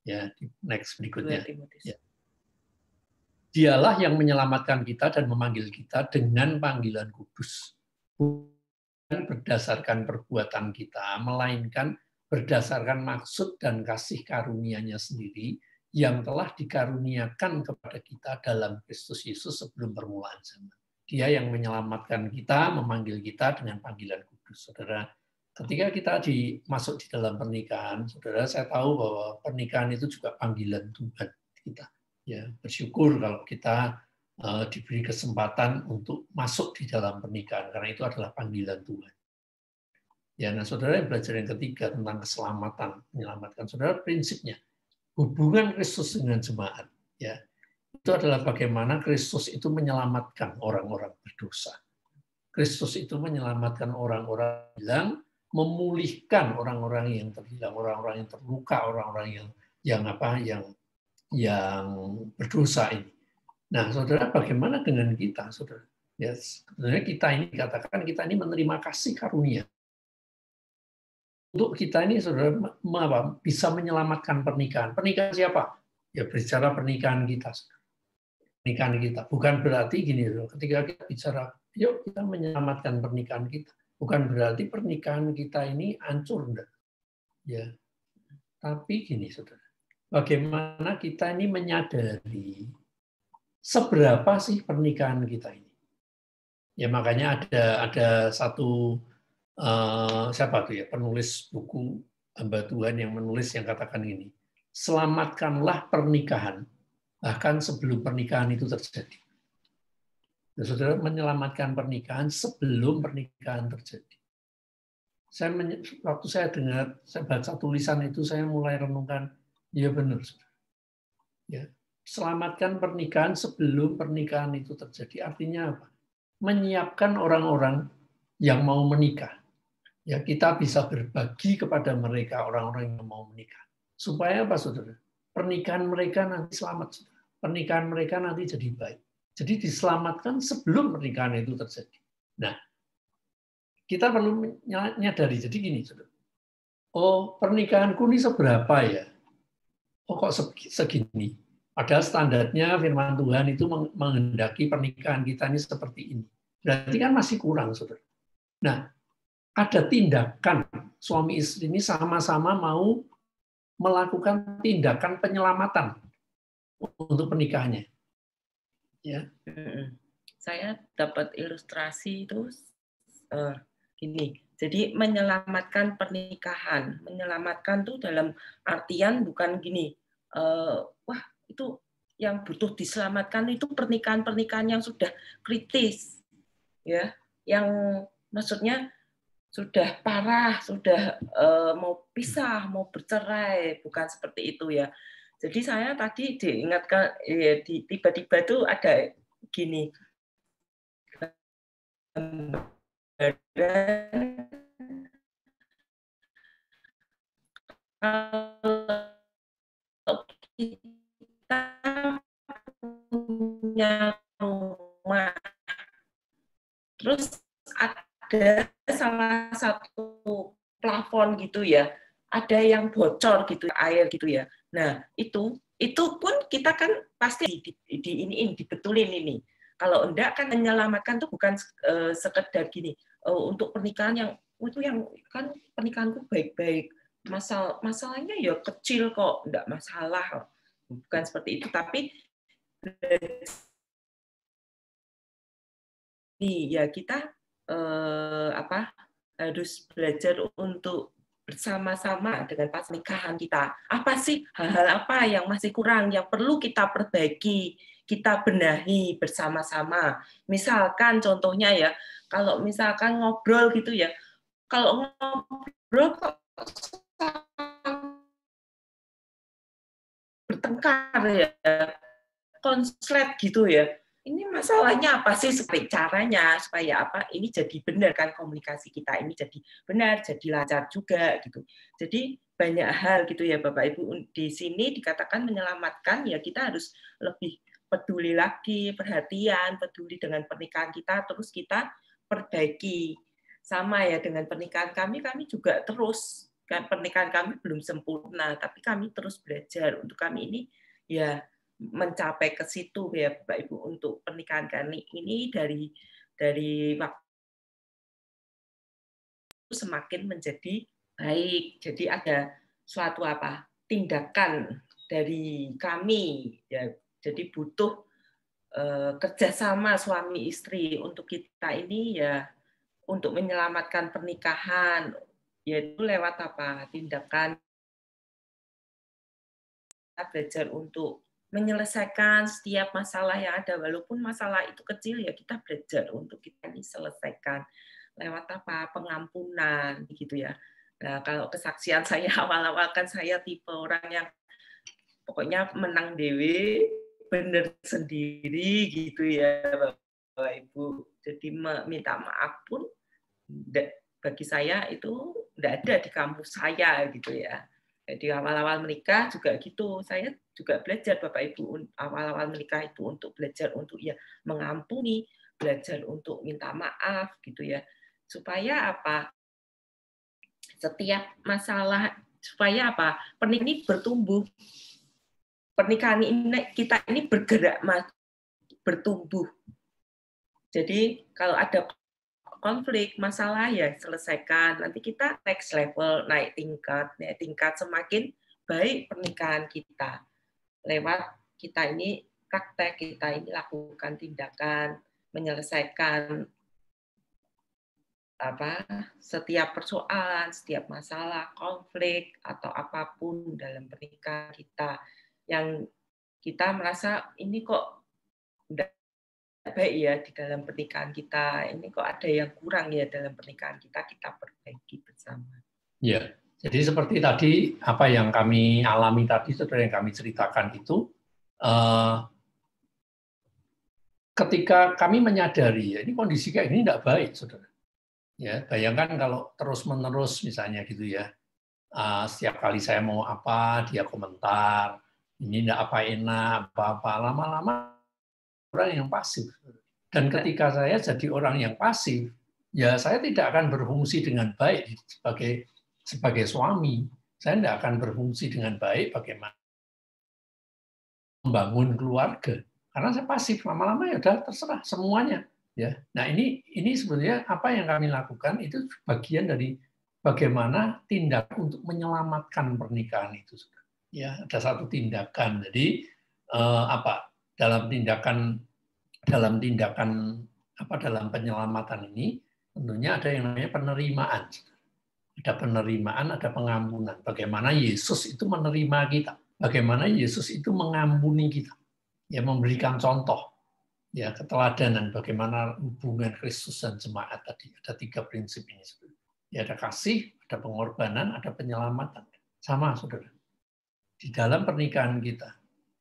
Ya, next 2 berikutnya. Timotius. Ya. Dialah yang menyelamatkan kita dan memanggil kita dengan panggilan kudus. Bukan berdasarkan perbuatan kita, melainkan berdasarkan maksud dan kasih karunia-Nya sendiri yang telah dikaruniakan kepada kita dalam Kristus Yesus sebelum permulaan zaman. Dia yang menyelamatkan kita, memanggil kita dengan panggilan kudus. Saudara, ketika kita masuk di dalam pernikahan, saudara, saya tahu bahwa pernikahan itu juga panggilan Tuhan kita. Ya, bersyukur kalau kita diberi kesempatan untuk masuk di dalam pernikahan, karena itu adalah panggilan Tuhan. Ya, nah saudara, yang belajar yang ketiga tentang keselamatan, menyelamatkan, saudara, prinsipnya hubungan Kristus dengan jemaat, ya, itu adalah bagaimana Kristus itu menyelamatkan orang-orang berdosa. Kristus itu menyelamatkan orang-orang yang memulihkan orang-orang yang terhilang, orang-orang yang terluka, orang-orang yang berdosa ini. Nah, saudara, bagaimana dengan kita, saudara? Ya, sebenarnya kita ini dikatakan kita ini menerima kasih karunia. Untuk kita ini, saudara, bisa menyelamatkan pernikahan. Pernikahan siapa? Ya, bicara pernikahan kita. Pernikahan kita. Bukan berarti gini loh, ketika kita bicara, yuk kita menyelamatkan pernikahan kita. Bukan berarti pernikahan kita ini hancur, enggak. Ya. Tapi gini, saudara. Bagaimana kita ini menyadari seberapa sih pernikahan kita ini? Ya makanya ada satu siapa tuh ya, penulis buku Hamba Tuhan yang menulis yang katakan ini, selamatkanlah pernikahan bahkan sebelum pernikahan itu terjadi. Nah, saudara, menyelamatkan pernikahan sebelum pernikahan terjadi. Waktu saya dengar, saya baca tulisan itu, saya mulai renungkan, ya benar, saudara. Ya, selamatkan pernikahan sebelum pernikahan itu terjadi. Artinya apa? Menyiapkan orang-orang yang mau menikah. Ya, kita bisa berbagi kepada mereka, orang-orang yang mau menikah. Supaya apa, saudara? Pernikahan mereka nanti selamat, saudara. Pernikahan mereka nanti jadi baik. Jadi diselamatkan sebelum pernikahan itu terjadi. Nah, kita perlu menyadari, jadi gini, saudara. Oh, pernikahanku ini seberapa ya? Oh, kok segini? Padahal standarnya firman Tuhan itu menghendaki pernikahan kita ini seperti ini. Berarti kan masih kurang, saudara. Nah, ada tindakan suami istri ini sama-sama mau melakukan tindakan penyelamatan untuk pernikahannya. Ya. Saya dapat ilustrasi itu gini. Jadi menyelamatkan pernikahan, menyelamatkan tuh dalam artian bukan gini. Wah, itu yang butuh diselamatkan itu pernikahan-pernikahan yang sudah kritis, ya, yang maksudnya sudah parah, sudah mau pisah, mau bercerai, bukan seperti itu ya. Jadi saya tadi diingatkan, ya, tiba-tiba tuh ada gini, kalau kita punya rumah, terus ada salah satu plafon gitu ya, ada yang bocor gitu air gitu ya. Nah itu pun kita kan pasti dibetulin ini. Kalau enggak kan menyelamatkan tuh bukan sekedar gini untuk pernikahan yang itu yang kan pernikahanku baik-baik, masalahnya ya kecil kok, enggak masalah, bukan seperti itu, tapi ya kita harus belajar untuk bersama-sama dengan pernikahan kita. Apa sih hal-hal apa yang masih kurang, yang perlu kita perbaiki, kita benahi bersama-sama. Misalkan contohnya ya, kalau misalkan ngobrol gitu ya, kalau ngobrol kok bertengkar ya, konslet gitu ya. Ini masalahnya apa sih, seperti caranya supaya apa ini jadi benar kan, komunikasi kita ini jadi benar, jadi lancar juga gitu. Jadi banyak hal gitu ya Bapak Ibu, di sini dikatakan menyelamatkan ya kita harus lebih peduli lagi, perhatian, peduli dengan pernikahan kita, terus kita perbaiki. Sama ya dengan pernikahan kami juga terus pernikahan kami belum sempurna, tapi kami terus belajar. Untuk kami ini ya mencapai ke situ ya Bapak Ibu, untuk pernikahan kami ini dari waktu semakin menjadi baik. Jadi ada suatu tindakan dari kami ya. Jadi butuh kerjasama suami istri untuk kita ini ya, untuk menyelamatkan pernikahan, yaitu lewat tindakan. Kita belajar untuk menyelesaikan setiap masalah yang ada, walaupun masalah itu kecil ya kita belajar untuk kita ini selesaikan lewat pengampunan gitu ya. Nah, kalau kesaksian saya awal-awal kan saya tipe orang yang pokoknya menang dewe, bener sendiri gitu ya Bapak Ibu. Jadi minta maaf pun bagi saya itu tidak ada di kampus saya gitu ya. Jadi awal-awal menikah juga gitu, saya juga belajar Bapak Ibu, awal-awal menikah itu untuk belajar untuk ya mengampuni, belajar untuk minta maaf gitu ya, supaya setiap masalah, supaya pernikahan ini bertumbuh, pernikahan ini kita ini bergerak bertumbuh. Jadi kalau ada konflik, masalah ya selesaikan. Nanti kita next level, naik tingkat semakin baik pernikahan kita. Lewat kita ini praktek, kita ini lakukan tindakan, menyelesaikan setiap persoalan, setiap masalah, konflik atau apapun dalam pernikahan kita yang kita merasa ini kok baik ya di dalam pernikahan kita, ini kok ada yang kurang ya dalam pernikahan kita perbaiki bersama. Ya, jadi seperti tadi apa yang kami alami tadi, saudara, yang kami ceritakan itu, ketika kami menyadari ya, ini kondisi kayak gini tidak baik, saudara. Ya, bayangkan kalau terus-menerus misalnya gitu ya, setiap kali saya mau apa dia komentar, ini tidak enak, apa-apa, lama-lama orang yang pasif. Dan ketika saya jadi orang yang pasif, ya saya tidak akan berfungsi dengan baik sebagai suami. Saya tidak akan berfungsi dengan baik bagaimana membangun keluarga. Karena saya pasif, lama-lama ya udah terserah semuanya. Ya, nah ini sebenarnya apa yang kami lakukan itu bagian dari bagaimana tindakan untuk menyelamatkan pernikahan itu. Ya, ada satu tindakan. Jadi dalam penyelamatan ini tentunya ada yang namanya penerimaan. Ada penerimaan, ada pengampunan. Bagaimana Yesus itu menerima kita, bagaimana Yesus itu mengampuni kita, ya, memberikan contoh, ya, keteladanan bagaimana hubungan Kristus dan jemaat tadi. Ada 3 prinsip ini. Ya, ada kasih, ada pengorbanan, ada penyelamatan. Sama, saudara. Di dalam pernikahan kita,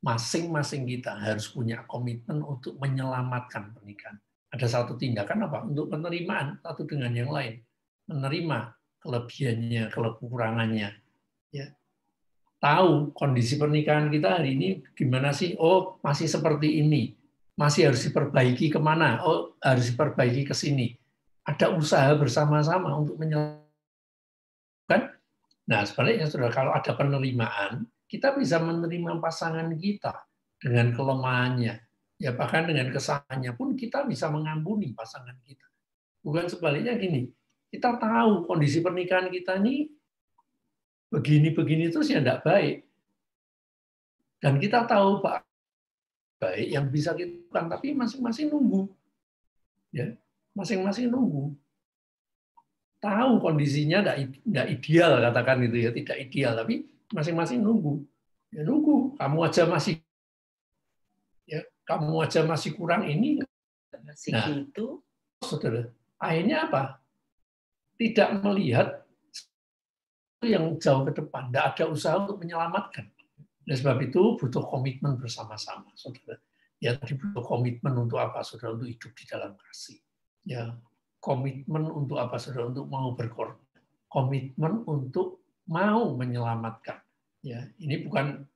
masing-masing kita harus punya komitmen untuk menyelamatkan pernikahan. Ada satu tindakan untuk penerimaan satu dengan yang lain, menerima kelebihannya, kekurangannya, ya. Tahu kondisi pernikahan kita hari ini gimana sih? Oh, masih seperti ini, masih harus diperbaiki kemana? Oh, harus diperbaiki ke sini. Ada usaha bersama-sama untuk menyelamatkan. Nah, sebaliknya, saudara, kalau ada penerimaan, kita bisa menerima pasangan kita dengan kelemahannya. Ya, bahkan dengan kesalahannya pun kita bisa mengampuni pasangan kita. Bukan sebaliknya gini, kita tahu kondisi pernikahan kita ini begini-begini terus ya tidak baik. Dan kita tahu baik yang bisa kita lakukan, tapi masing-masing nunggu. Ya, masing-masing nunggu. Tahu kondisinya tidak ideal, katakan itu ya, tidak ideal, tapi masing-masing nunggu. Ya nunggu, kamu aja masih kurang ini. Nah, itu saudara, akhirnya apa? Tidak melihat yang jauh ke depan, tidak ada usaha untuk menyelamatkan. Oleh sebab itu butuh komitmen bersama-sama, saudara. Ya, butuh komitmen untuk apa, saudara? Untuk hidup di dalam kasih. Ya, komitmen untuk apa, saudara? Untuk mau berkorban. Komitmen untuk mau menyelamatkan. Ya, ini bukan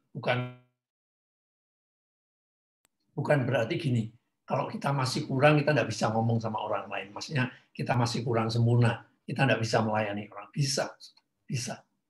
berarti gini, kalau kita masih kurang, kita tidak bisa ngomong sama orang lain. Maksudnya kita masih kurang sempurna, kita tidak bisa melayani orang. Bisa.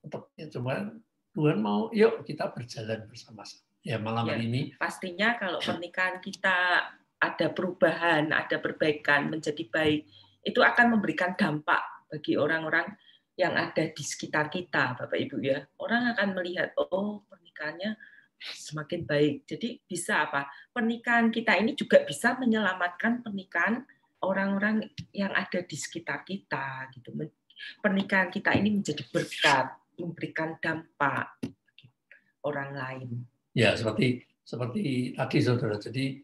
tetap ya, cuma Tuhan mau yuk kita berjalan bersama-sama. Ya malam Ya, ini pastinya kalau pernikahan kita ada perubahan, ada perbaikan menjadi baik, itu akan memberikan dampak bagi orang-orang yang ada di sekitar kita, Bapak Ibu ya. Orang akan melihat, oh pernikahannya semakin baik. Jadi bisa apa? Pernikahan kita ini juga bisa menyelamatkan pernikahan orang-orang yang ada di sekitar kita gitu. Pernikahan kita ini menjadi berkat, memberikan dampak bagi orang lain. ya seperti tadi saudara. Jadi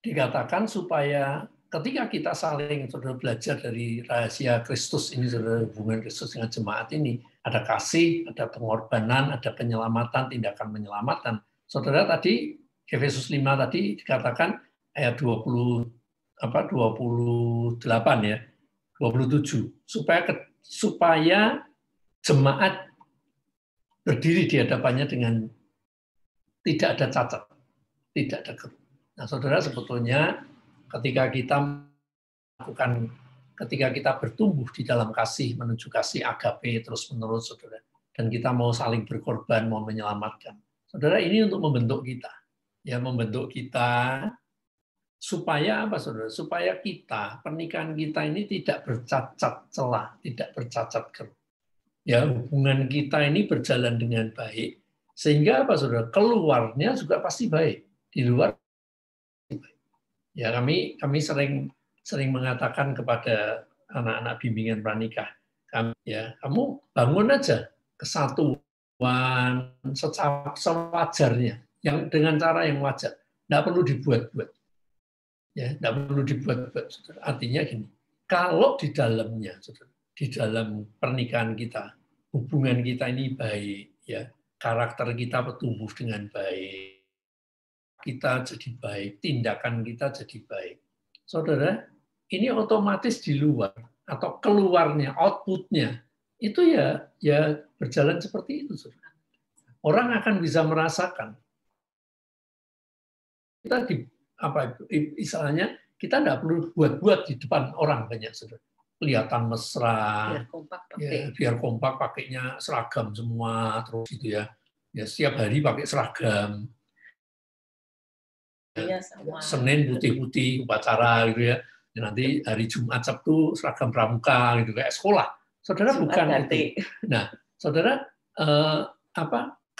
dikatakan supaya ketika kita saling saudara belajar dari rahasia Kristus ini, saudara, hubungan Kristus dengan jemaat ini, ada kasih, ada pengorbanan, ada penyelamatan, tindakan menyelamatkan. Saudara tadi Efesus 5 tadi dikatakan ayat 28 ya, 27 supaya jemaat berdiri di hadapannya dengan tidak ada cacat, tidak ada keruh. Nah, saudara, sebetulnya ketika kita bertumbuh di dalam kasih, menuju kasih agape terus-menerus, saudara, dan kita mau saling berkorban, mau menyelamatkan, saudara, ini untuk membentuk kita, ya, membentuk kita supaya apa, saudara? Supaya kita, pernikahan kita ini tidak bercacat celah, tidak bercacat keruh. Ya, hubungan kita ini berjalan dengan baik, sehingga apa, saudara? Keluarnya juga pasti baik. Di luar, ya kami sering mengatakan kepada anak-anak bimbingan pranikah, kamu bangun aja kesatuan sewajarnya, yang dengan cara yang wajar, tidak perlu dibuat-buat. Ya, tidak perlu dibuat-buat. Artinya gini, kalau di dalamnya, di dalam pernikahan kita, hubungan kita ini baik, ya, karakter kita bertumbuh dengan baik, kita jadi baik, tindakan kita jadi baik. Saudara, ini otomatis di luar atau keluarnya, outputnya itu ya berjalan seperti itu, saudara. Orang akan bisa merasakan. Kita istilahnya kita tidak perlu buat-buat di depan orang banyak, saudara. Kelihatan mesra, biar kompak pakainya seragam semua terus gitu ya. Ya setiap hari pakai seragam. Senin putih-putih upacara gitu ya. Nanti hari Jumat Sabtu seragam pramuka gitu kayak sekolah. Saudara, bukan itu. Nah, saudara,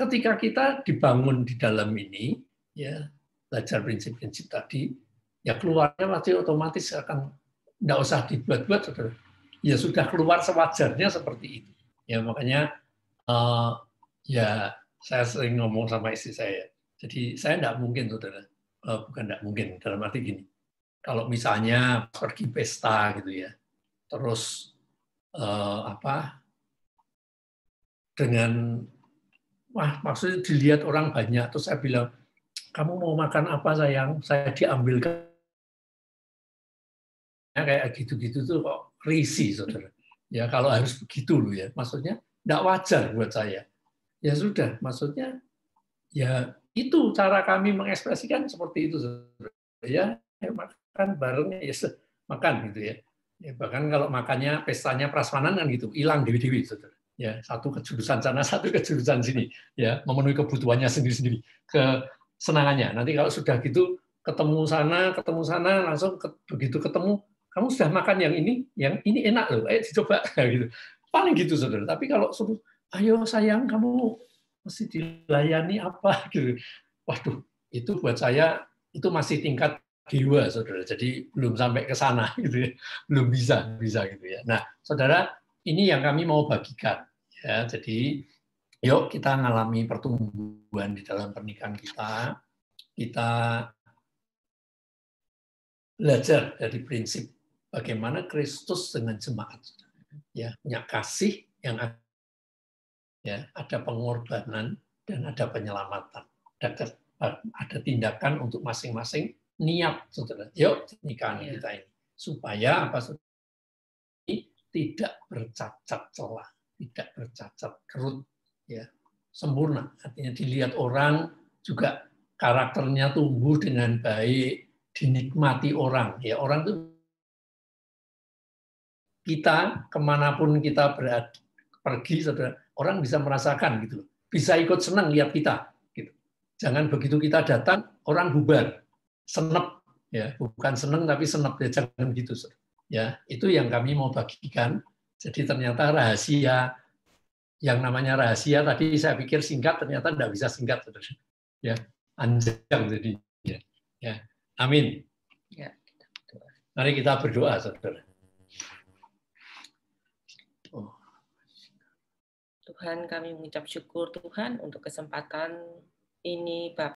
ketika kita dibangun di dalam ini, ya belajar prinsip-prinsip tadi, ya keluarnya pasti otomatis akan tidak usah dibuat-buat, saudara. Ya sudah keluar sewajarnya seperti itu. Ya makanya ya saya sering ngomong sama istri saya. Jadi saya tidak mungkin, saudara. Bukan tidak mungkin, dalam arti gini, kalau misalnya pergi pesta gitu ya, terus dengan maksudnya dilihat orang banyak, terus saya bilang, kamu mau makan apa sayang, saya diambilkan, kayak gitu-gitu tuh kok risih, saudara. Ya kalau harus begitu loh ya, maksudnya tidak wajar buat saya. Ya sudah, maksudnya ya itu cara kami mengekspresikan seperti itu, saudara. Ya makan bareng ya makan gitu ya. Ya bahkan kalau makannya pestanya prasmanan kan gitu, hilang dewi-dewi, saudara. Ya satu ke jurusan sana, satu ke jurusan sini, ya memenuhi kebutuhannya sendiri-sendiri, kesenangannya. Nanti kalau sudah gitu ketemu sana langsung begitu ketemu, kamu sudah makan yang ini enak loh, dicoba gitu. Paling gitu, saudara. Tapi kalau suruh, ayo sayang kamu mesti dilayani apa gitu. Waduh, itu buat saya itu masih tingkat dewa, saudara. Jadi belum sampai ke sana gitu ya. Belum bisa gitu ya. Nah, saudara, ini yang kami mau bagikan ya. Jadi yuk kita ngalami pertumbuhan di dalam pernikahan kita. Kita belajar dari prinsip bagaimana Kristus dengan jemaat. Ya, punya kasih yang ada pengorbanan dan ada penyelamatan. Ada tindakan untuk masing-masing niat, saudara. Yuk nikahan kita ini supaya apa, saudara? Tidak bercacat celah, tidak bercacat kerut, ya, sempurna. Artinya dilihat orang juga karakternya tumbuh dengan baik, dinikmati orang. Ya orang tuh kita kemanapun kita pergi, saudara, orang bisa merasakan gitu, bisa ikut senang lihat kita. Gitu. Jangan begitu kita datang orang bubar, senep, ya bukan seneng tapi senep, ya jangan gitu, saudara. Ya itu yang kami mau bagikan. Jadi ternyata rahasia, yang namanya rahasia tadi saya pikir singkat, ternyata tidak bisa singkat, saudara. Ya panjang jadi. Ya, amin. Ya. Mari kita berdoa, saudara. Tuhan, kami mengucap syukur Tuhan untuk kesempatan ini, Bapak.